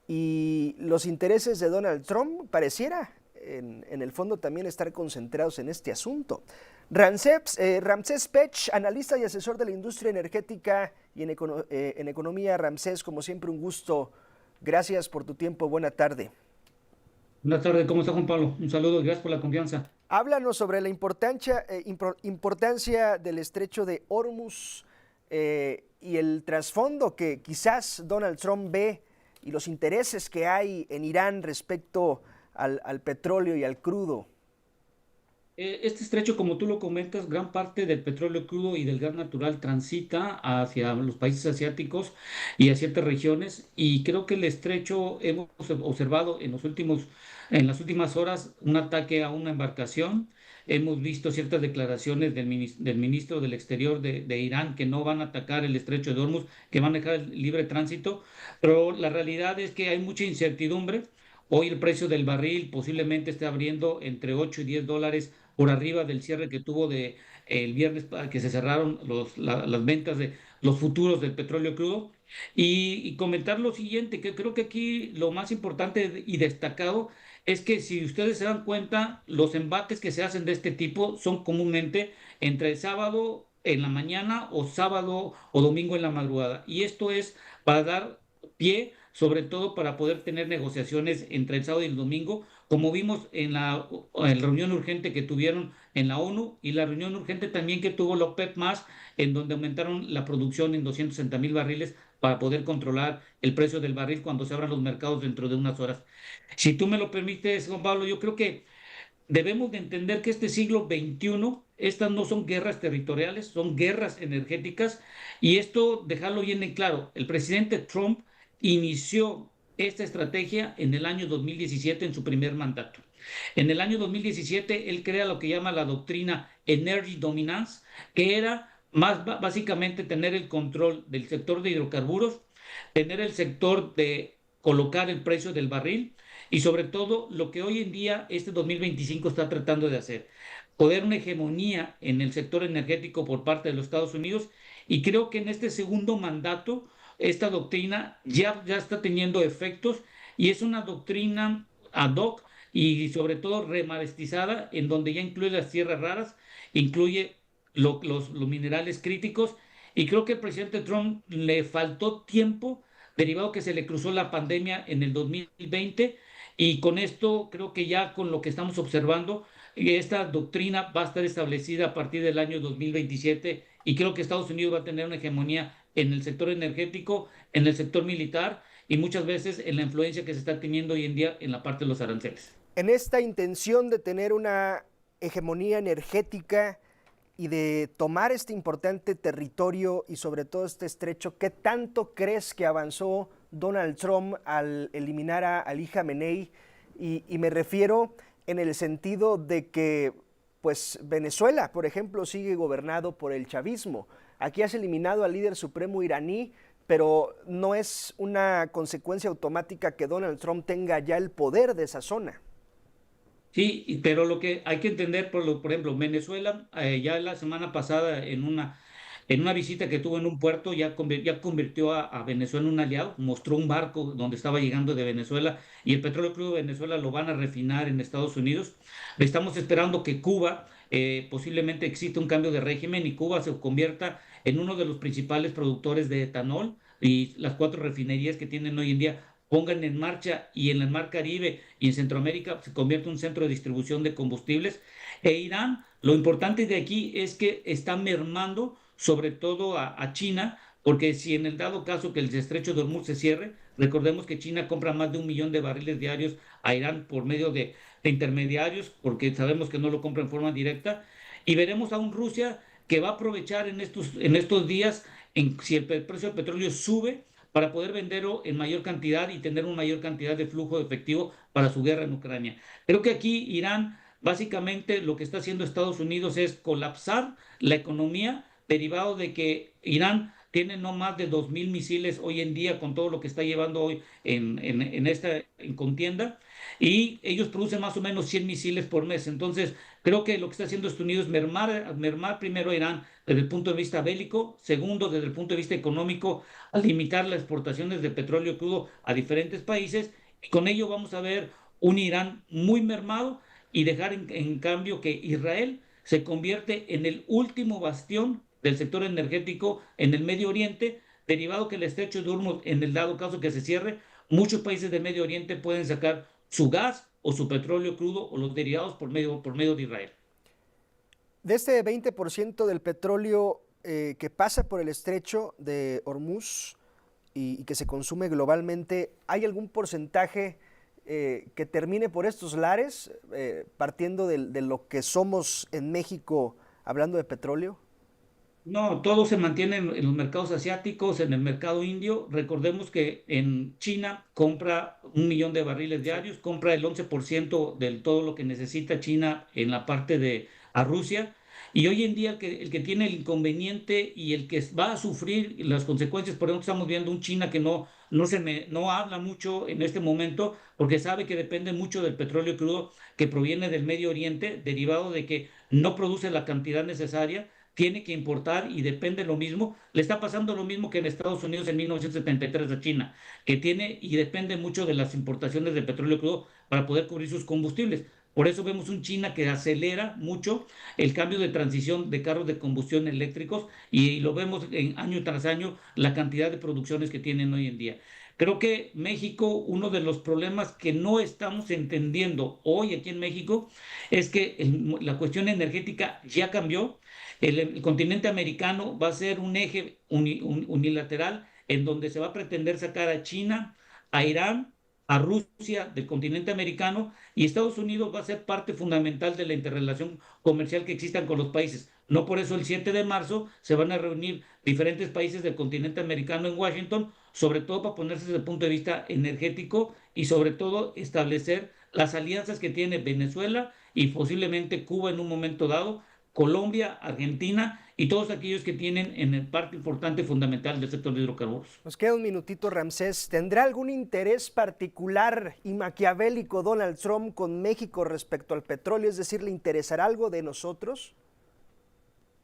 y los intereses de Donald Trump pareciera en el fondo también estar concentrados en este asunto. Ramsés Pech, analista y asesor de la industria energética y en economía. Ramsés, como siempre, un gusto. Gracias por tu tiempo. Buena tarde. Buenas tardes, ¿cómo está Juan Pablo? Un saludo y gracias por la confianza. Háblanos sobre la importancia del estrecho de Hormuz y el trasfondo que quizás Donald Trump ve y los intereses que hay en Irán respecto al petróleo y al crudo. Este estrecho, como tú lo comentas, gran parte del petróleo crudo y del gas natural transita hacia los países asiáticos y a ciertas regiones. Y creo que el estrecho hemos observado en las últimas horas un ataque a una embarcación. Hemos visto ciertas declaraciones del ministro del Exterior de Irán que no van a atacar el estrecho de Hormuz, que van a dejar el libre tránsito. Pero la realidad es que hay mucha incertidumbre. Hoy el precio del barril posiblemente esté abriendo entre 8 y 10 dólares por arriba del cierre que tuvo el viernes, que se cerraron las ventas de los futuros del petróleo crudo. Y comentar lo siguiente, que creo que aquí lo más importante y destacado es que si ustedes se dan cuenta, los embates que se hacen de este tipo son comúnmente entre el sábado en la mañana o sábado o domingo en la madrugada. Y esto es para dar pie, sobre todo para poder tener negociaciones entre el sábado y el domingo, como vimos en la reunión urgente que tuvieron en la ONU y la reunión urgente también que tuvo la OPEP+, en donde aumentaron la producción en 260,000 barriles para poder controlar el precio del barril cuando se abran los mercados dentro de unas horas. Si tú me lo permites, Juan Pablo, yo creo que debemos de entender que este siglo XXI, estas no son guerras territoriales, son guerras energéticas, y esto dejarlo bien en claro. El presidente Trump inició esta estrategia en el año 2017 en su primer mandato. En el año 2017 él crea lo que llama la doctrina Energy Dominance, que era más básicamente tener el control del sector de hidrocarburos, tener el sector de colocar el precio del barril y sobre todo lo que hoy en día este 2025 está tratando de hacer, poder una hegemonía en el sector energético por parte de los Estados Unidos. Y creo que en este segundo mandato esta doctrina ya está teniendo efectos y es una doctrina ad hoc y sobre todo remarestizada en donde ya incluye las tierras raras, incluye los minerales críticos. Y creo que al presidente Trump le faltó tiempo derivado que se le cruzó la pandemia en el 2020, y con esto creo que ya con lo que estamos observando, esta doctrina va a estar establecida a partir del año 2027 y creo que Estados Unidos va a tener una hegemonía en el sector energético, en el sector militar y muchas veces en la influencia que se está teniendo hoy en día en la parte de los aranceles. En esta intención de tener una hegemonía energética y de tomar este importante territorio y sobre todo este estrecho, ¿qué tanto crees que avanzó Donald Trump al eliminar a Ali Khamenei? Y me refiero en el sentido de que pues Venezuela, por ejemplo, sigue gobernado por el chavismo. Aquí has eliminado al líder supremo iraní, pero no es una consecuencia automática que Donald Trump tenga ya el poder de esa zona. Sí, pero lo que hay que entender, por ejemplo, Venezuela, ya la semana pasada en una visita que tuvo en un puerto, ya convirtió a Venezuela en un aliado, mostró un barco donde estaba llegando de Venezuela y el petróleo crudo de Venezuela lo van a refinar en Estados Unidos. Estamos esperando que Cuba, posiblemente exista un cambio de régimen y Cuba se convierta en uno de los principales productores de etanol, y las cuatro refinerías que tienen hoy en día pongan en marcha, y en el Mar Caribe y en Centroamérica se convierte en un centro de distribución de combustibles. E Irán, lo importante de aquí es que está mermando sobre todo a China, porque si en el dado caso que el estrecho de Hormuz se cierre, recordemos que China compra más de 1 millón de barriles diarios a Irán por medio de intermediarios, porque sabemos que no lo compra en forma directa, y veremos a un Rusia que va a aprovechar en estos días, si el precio del petróleo sube, para poder venderlo en mayor cantidad y tener una mayor cantidad de flujo de efectivo para su guerra en Ucrania. Creo que aquí Irán, básicamente lo que está haciendo Estados Unidos es colapsar la economía, derivado de que Irán tiene no más de 2.000 misiles hoy en día con todo lo que está llevando hoy en esta en contienda, y ellos producen más o menos 100 misiles por mes. Entonces, creo que lo que está haciendo Estados Unidos es mermar primero a Irán desde el punto de vista bélico, segundo, desde el punto de vista económico, al limitar las exportaciones de petróleo crudo a diferentes países, y con ello vamos a ver un Irán muy mermado y dejar en cambio que Israel se convierte en el último bastión del sector energético en el Medio Oriente, derivado que el estrecho de Hormuz, en el dado caso que se cierre, muchos países del Medio Oriente pueden sacar su gas o su petróleo crudo o los derivados por medio de Israel. De este 20% del petróleo que pasa por el estrecho de Hormuz y que se consume globalmente, ¿hay algún porcentaje que termine por estos lares, partiendo de lo que somos en México hablando de petróleo? No, todo se mantiene en los mercados asiáticos, en el mercado indio. Recordemos que en China compra 1 millón de barriles Sí. diarios, compra el 11% de todo lo que necesita China en la parte de a Rusia. Y hoy en día el que tiene el inconveniente y el que va a sufrir las consecuencias, por ejemplo, estamos viendo un China que no habla mucho en este momento porque sabe que depende mucho del petróleo crudo que proviene del Medio Oriente, derivado de que no produce la cantidad necesaria, tiene que importar y depende lo mismo. Le está pasando lo mismo que en Estados Unidos en 1973 a China, que tiene y depende mucho de las importaciones de petróleo crudo para poder cubrir sus combustibles. Por eso vemos un China que acelera mucho el cambio de transición de carros de combustión eléctricos, y lo vemos en año tras año la cantidad de producciones que tienen hoy en día. Creo que México, uno de los problemas que no estamos entendiendo hoy aquí en México es que la cuestión energética ya cambió. El continente americano va a ser un eje unilateral en donde se va a pretender sacar a China, a Irán, a Rusia del continente americano, y Estados Unidos va a ser parte fundamental de la interrelación comercial que existan con los países. No por eso el 7 de marzo se van a reunir diferentes países del continente americano en Washington, sobre todo para ponerse desde el punto de vista energético y sobre todo establecer las alianzas que tiene Venezuela y posiblemente Cuba en un momento dado, Colombia, Argentina y todos aquellos que tienen en el parte importante fundamental del sector de hidrocarburos. Nos queda un minutito, Ramsés. ¿Tendrá algún interés particular y maquiavélico Donald Trump con México respecto al petróleo? Es decir, ¿le interesará algo de nosotros?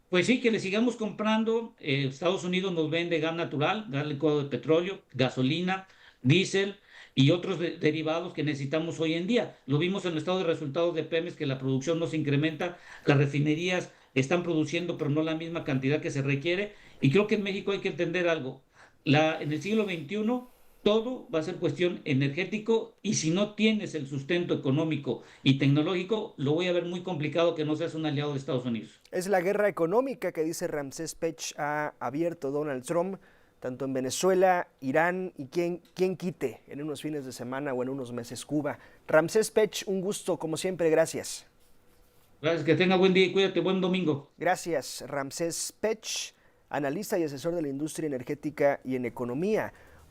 Pues sí, que le sigamos comprando. Estados Unidos nos vende gas natural, gas licuado de petróleo, gasolina, diésel y otros derivados que necesitamos hoy en día. Lo vimos en el estado de resultados de Pemex, que la producción no se incrementa, las refinerías están produciendo, pero no la misma cantidad que se requiere. Y creo que en México hay que entender algo. En el siglo XXI todo va a ser cuestión energético, y si no tienes el sustento económico y tecnológico, lo voy a ver muy complicado que no seas un aliado de Estados Unidos. Es la guerra económica que dice Ramsés Pech ha abierto Donald Trump, tanto en Venezuela, Irán y quien quite en unos fines de semana o en unos meses Cuba. Ramsés Pech, un gusto, como siempre, gracias. Gracias, que tenga buen día y cuídate, buen domingo. Gracias, Ramsés Pech, analista y asesor de la industria energética y en economía.